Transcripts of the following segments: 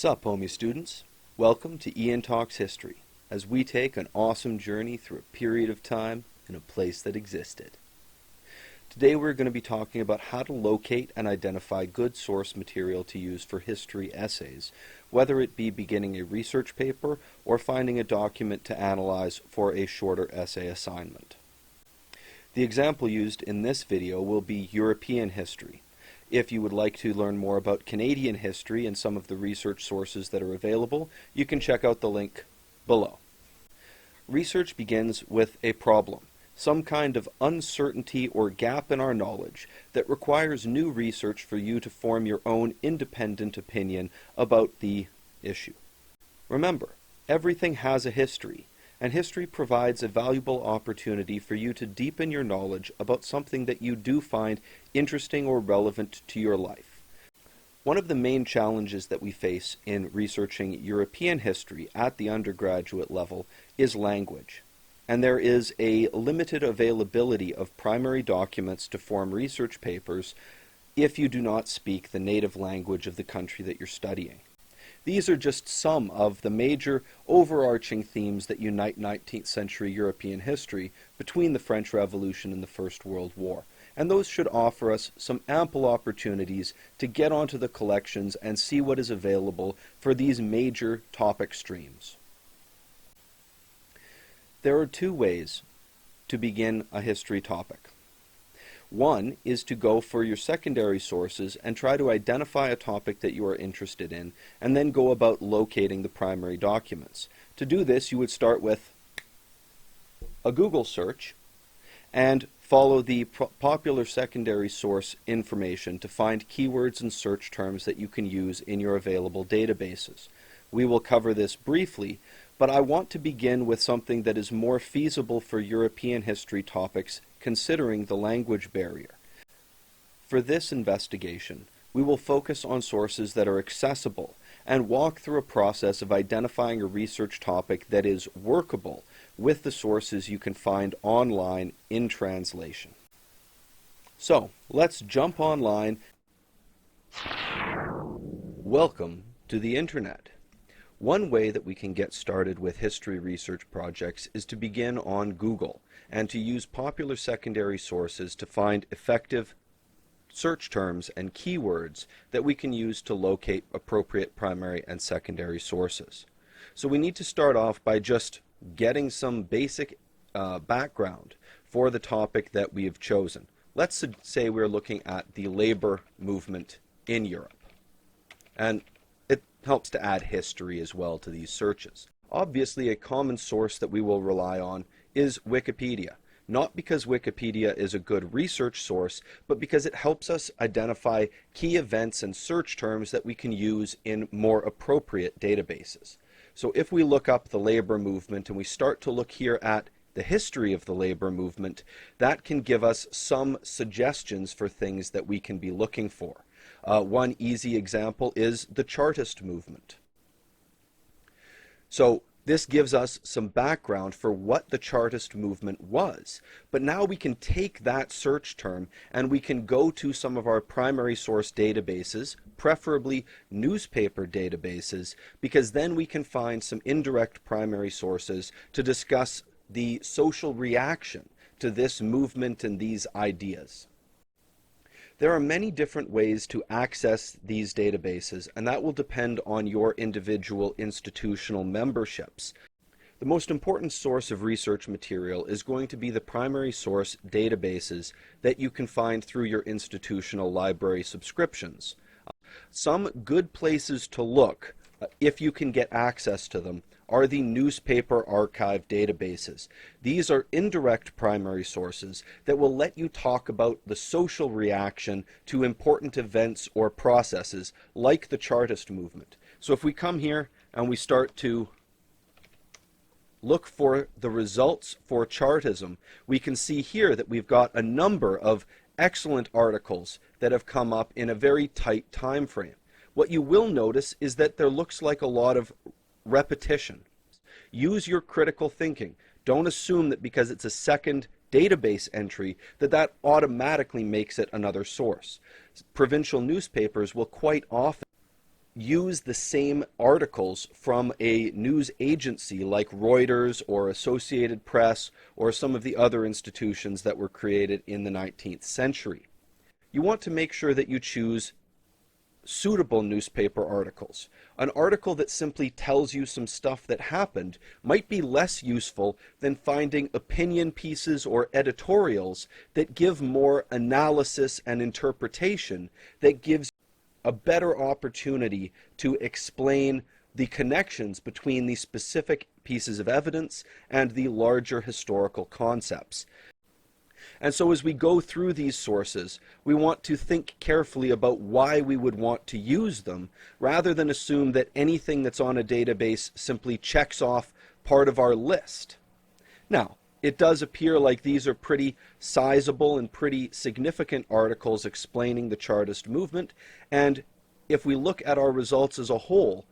Sup, homie students? Welcome to Ian Talks History, as we take an awesome journey through a period of time in a place that existed. Today we're going to be talking about how to locate and identify good source material to use for history essays, whether it be beginning a research paper or finding a document to analyze for a shorter essay assignment. The example used in this video will be European history. If you would like to learn more about Canadian history and some of the research sources that are available, you can check out the link below. Research begins with a problem, some kind of uncertainty or gap in our knowledge that requires new research for you to form your own independent opinion about the issue. Remember, everything has a history, and history provides a valuable opportunity for you to deepen your knowledge about something that you do find interesting or relevant to your life. One of the main challenges that we face in researching European history at the undergraduate level is language, and there is a limited availability of primary documents to form research papers if you do not speak the native language of the country that you're studying. These are just some of the major overarching themes that unite 19th century European history between the French Revolution and the First World War, and those should offer us some ample opportunities to get onto the collections and see what is available for these major topic streams. There are two ways to begin a history topic. One is to go for your secondary sources and try to identify a topic that you are interested in, and then go about locating the primary documents. To do this, you would start with a Google search and follow the popular secondary source information to find keywords and search terms that you can use in your available databases. We will cover this briefly, but I want to begin with something that is more feasible for European history topics, considering the language barrier. For this investigation, we will focus on sources that are accessible and walk through a process of identifying a research topic that is workable with the sources you can find online in translation. So, let's jump online. Welcome to the Internet. One way that we can get started with history research projects is to begin on Google and to use popular secondary sources to find effective search terms and keywords that we can use to locate appropriate primary and secondary sources. So we need to start off by just getting some basic background for the topic that we have chosen. Let's say we're looking at the labor movement in Europe, and it helps to add history as well to these searches. Obviously, a common source that we will rely on is Wikipedia. Not because Wikipedia is a good research source, but because it helps us identify key events and search terms that we can use in more appropriate databases. So if we look up the labor movement and we start to look here at the history of the labor movement, that can give us some suggestions for things that we can be looking for. One easy example is the Chartist movement. So this gives us some background for what the Chartist movement was. But now we can take that search term and we can go to some of our primary source databases, preferably newspaper databases, because then we can find some indirect primary sources to discuss the social reaction to this movement and these ideas. There are many different ways to access these databases, and that will depend on your individual institutional memberships. The most important source of research material is going to be the primary source databases that you can find through your institutional library subscriptions. Some good places to look, if you can get access to them, are the newspaper archive databases. These are indirect primary sources that will let you talk about the social reaction to important events or processes like the Chartist movement. So if we come here and we start to look for the results for Chartism, we can see here that we've got a number of excellent articles that have come up in a very tight time frame. What you will notice is that there looks like a lot of repetition. Use your critical thinking. Don't assume that because it's a second database entry that automatically makes it another source. Provincial newspapers will quite often use the same articles from a news agency like Reuters or Associated Press or some of the other institutions that were created in the 19th century. You want to make sure that you choose suitable newspaper articles. An article that simply tells you some stuff that happened might be less useful than finding opinion pieces or editorials that give more analysis and interpretation, that gives a better opportunity to explain the connections between these specific pieces of evidence and the larger historical concepts. And so as we go through these sources, we want to think carefully about why we would want to use them, rather than assume that anything that's on a database simply checks off part of our list. Now, it does appear like these are pretty sizable and pretty significant articles explaining the Chartist movement, and if we look at our results as a whole,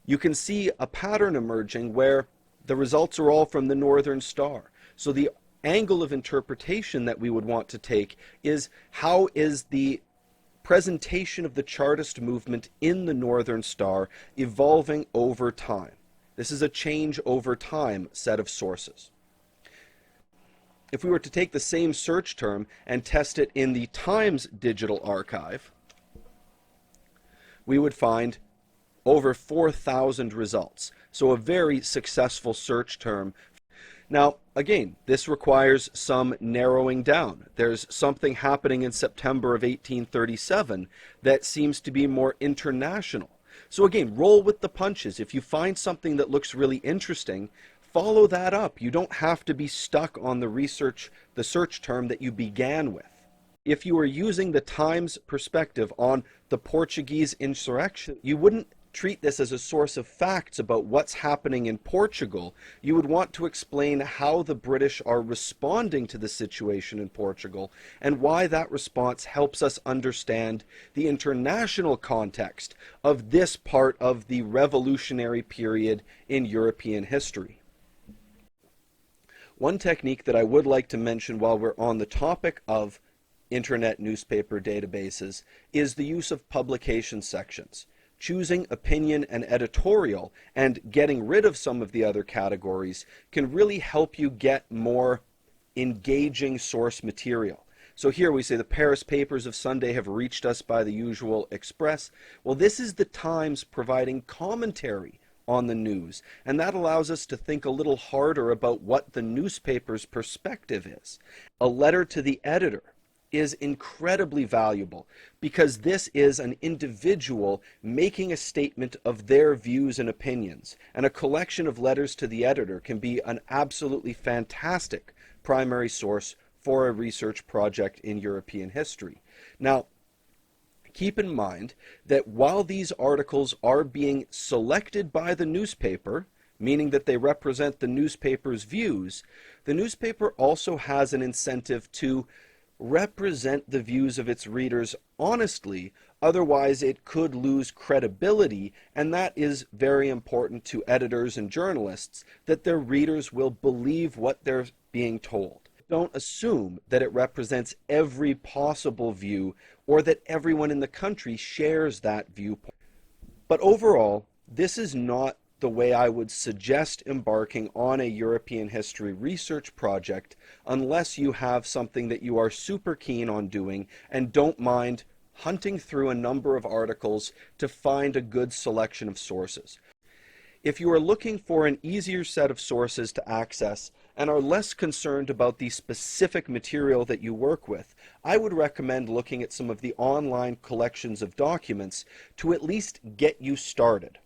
you can see a pattern emerging where the results are all from the Northern Star. So the angle of interpretation that we would want to take is, how is the presentation of the Chartist movement in the Northern Star evolving over time? This is a change over time set of sources. If we were to take the same search term and test it in the Times digital archive, we would find over 4,000 results. So a very successful search term. Now, again, this requires some narrowing down. There's something happening in September of 1837 that seems to be more international. So again, roll with the punches. If you find something that looks really interesting, follow that up. You don't have to be stuck on the search term that you began with. If you were using the Times perspective on the Portuguese insurrection, you wouldn't treat this as a source of facts about what's happening in Portugal. You would want to explain how the British are responding to the situation in Portugal and why that response helps us understand the international context of this part of the revolutionary period in European history. One technique that I would like to mention while we're on the topic of internet newspaper databases is the use of publication sections. Choosing opinion and editorial and getting rid of some of the other categories can really help you get more engaging source material. So here we say the Paris papers of Sunday have reached us by the usual express. Well, this is the Times providing commentary on the news, and that allows us to think a little harder about what the newspaper's perspective is. A letter to the editor is incredibly valuable because this is an individual making a statement of their views and opinions, and a collection of letters to the editor can be an absolutely fantastic primary source for a research project in European history. Now, keep in mind that while these articles are being selected by the newspaper, meaning that they represent the newspaper's views, the newspaper also has an incentive to represent the views of its readers honestly, otherwise it could lose credibility, and that is very important to editors and journalists, that their readers will believe what they're being told. Don't assume that it represents every possible view or that everyone in the country shares that viewpoint. But overall, this is not the way I would suggest embarking on a European history research project unless you have something that you are super keen on doing and don't mind hunting through a number of articles to find a good selection of sources. If you are looking for an easier set of sources to access and are less concerned about the specific material that you work with, I would recommend looking at some of the online collections of documents to at least get you started.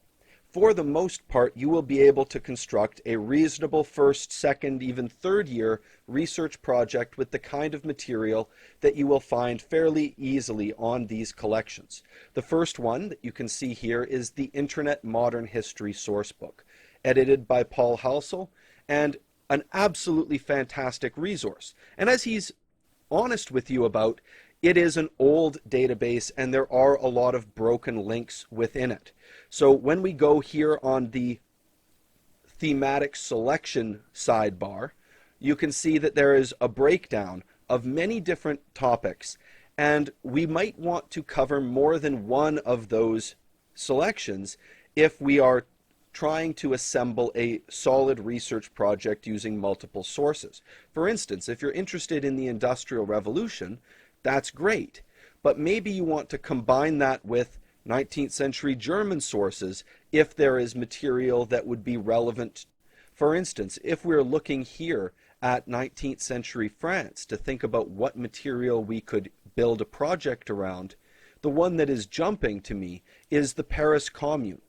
For the most part, you will be able to construct a reasonable first, second, even third year research project with the kind of material that you will find fairly easily on these collections. The first one that you can see here is the Internet Modern History Sourcebook, edited by Paul Halsell, and an absolutely fantastic resource. And as he's honest with you about, it is an old database and there are a lot of broken links within it. So when we go here on the thematic selection sidebar, you can see that there is a breakdown of many different topics, and we might want to cover more than one of those selections if we are trying to assemble a solid research project using multiple sources. For instance, if you're interested in the Industrial Revolution, that's great, but maybe you want to combine that with 19th century German sources if there is material that would be relevant. For instance, if we're looking here at 19th century France to think about what material we could build a project around, the one that is jumping to me is the Paris Commune.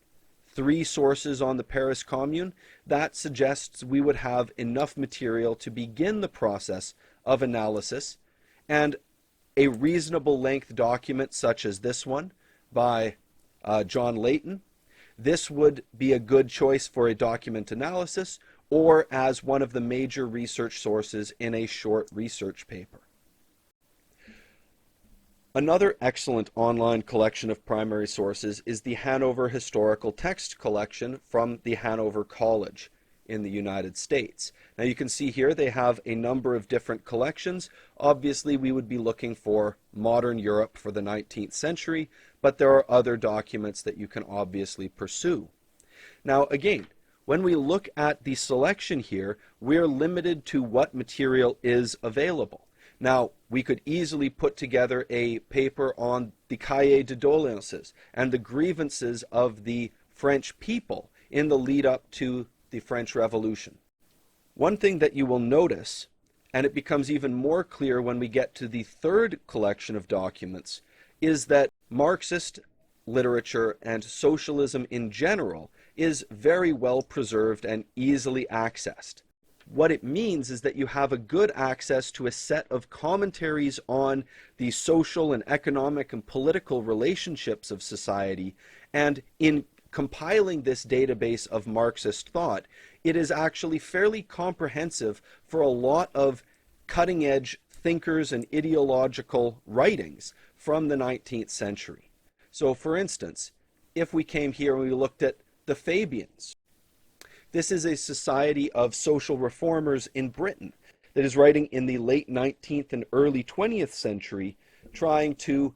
3 sources on the Paris Commune, that suggests we would have enough material to begin the process of analysis, and a reasonable length document such as this one by John Layton. This would be a good choice for a document analysis or as one of the major research sources in a short research paper. Another excellent online collection of primary sources is the Hanover Historical Text Collection from the Hanover College in the United States. Now you can see here they have a number of different collections. Obviously we would be looking for modern Europe for the 19th century, but there are other documents that you can obviously pursue. Now again, when we look at the selection here, we're limited to what material is available. Now, we could easily put together a paper on the cahiers de doléances and the grievances of the French people in the lead up to the French Revolution. One thing that you will notice, and it becomes even more clear when we get to the third collection of documents, is that Marxist literature and socialism in general is very well preserved and easily accessed. What it means is that you have a good access to a set of commentaries on the social and economic and political relationships of society, and in compiling this database of Marxist thought, it is actually fairly comprehensive for a lot of cutting-edge thinkers and ideological writings from the 19th century. So for instance, if we came here and we looked at the Fabians, this is a society of social reformers in Britain that is writing in the late 19th and early 20th century, trying to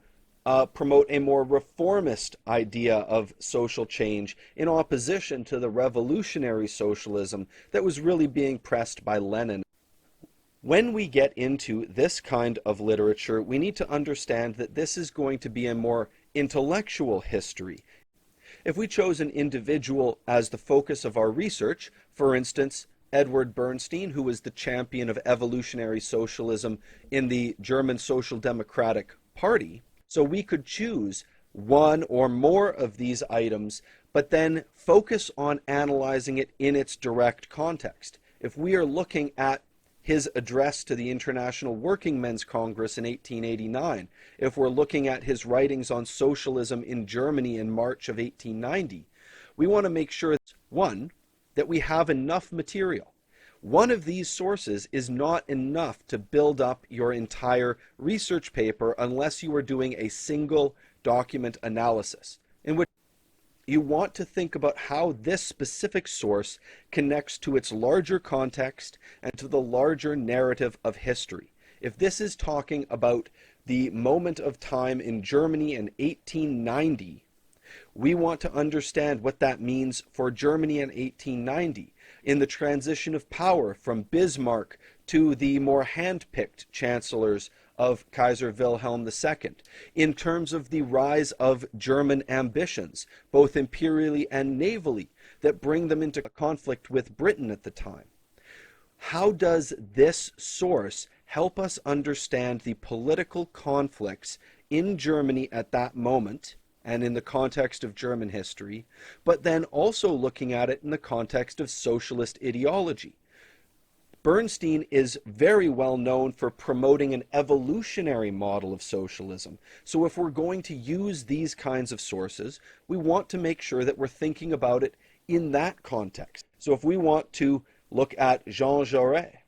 promote a more reformist idea of social change in opposition to the revolutionary socialism that was really being pressed by Lenin. When we get into this kind of literature, we need to understand that this is going to be a more intellectual history. If we chose an individual as the focus of our research, for instance, Edward Bernstein, who was the champion of evolutionary socialism in the German Social Democratic Party, so we could choose one or more of these items, but then focus on analyzing it in its direct context. If we are looking at his address to the International Working Men's Congress in 1889, if we're looking at his writings on socialism in Germany in March of 1890, we want to make sure, one, that we have enough material. One of these sources is not enough to build up your entire research paper unless you are doing a single document analysis, in which you want to think about how this specific source connects to its larger context and to the larger narrative of history. If this is talking about the moment of time in Germany in 1890, we want to understand what that means for Germany in 1890, in the transition of power from Bismarck to the more hand-picked chancellors of Kaiser Wilhelm II, in terms of the rise of German ambitions, both imperially and navally, that bring them into conflict with Britain at the time. How does this source help us understand the political conflicts in Germany at that moment, and in the context of German history, but then also looking at it in the context of socialist ideology? Bernstein is very well known for promoting an evolutionary model of socialism. So if we're going to use these kinds of sources, we want to make sure that we're thinking about it in that context. So if we want to look at Jean Jaurès,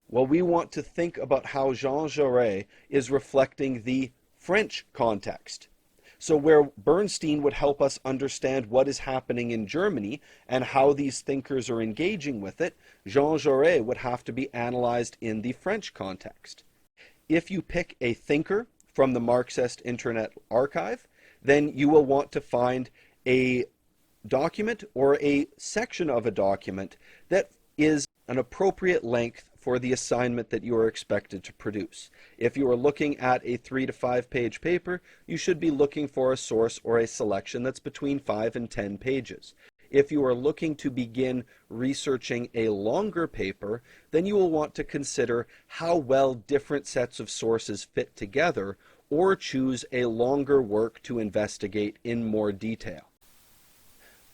well, we want to think about how Jean Jaurès is reflecting the French context. So where Bernstein would help us understand what is happening in Germany and how these thinkers are engaging with it, Jean Jaurès would have to be analyzed in the French context. If you pick a thinker from the Marxist Internet Archive, then you will want to find a document or a section of a document that is an appropriate length for the assignment that you are expected to produce. If you are looking at a 3 to 5 page paper, you should be looking for a source or a selection that's between 5 and 10 pages. If you are looking to begin researching a longer paper, then you will want to consider how well different sets of sources fit together, or choose a longer work to investigate in more detail.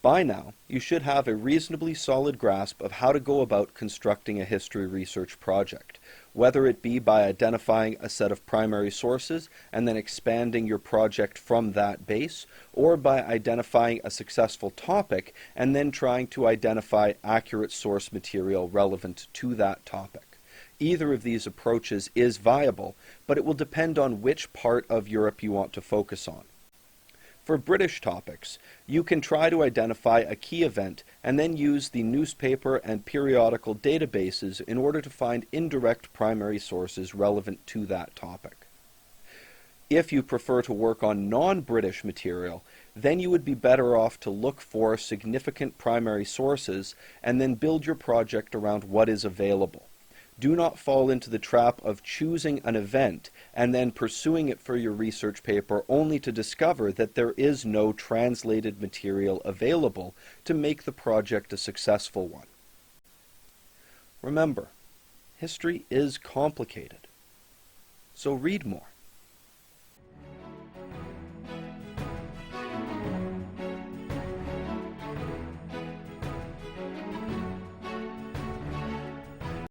By now, you should have a reasonably solid grasp of how to go about constructing a history research project, whether it be by identifying a set of primary sources and then expanding your project from that base, or by identifying a successful topic and then trying to identify accurate source material relevant to that topic. Either of these approaches is viable, but it will depend on which part of Europe you want to focus on. For British topics, you can try to identify a key event and then use the newspaper and periodical databases in order to find indirect primary sources relevant to that topic. If you prefer to work on non-British material, then you would be better off to look for significant primary sources and then build your project around what is available. Do not fall into the trap of choosing an event and then pursuing it for your research paper only to discover that there is no translated material available to make the project a successful one. Remember, history is complicated, so read more.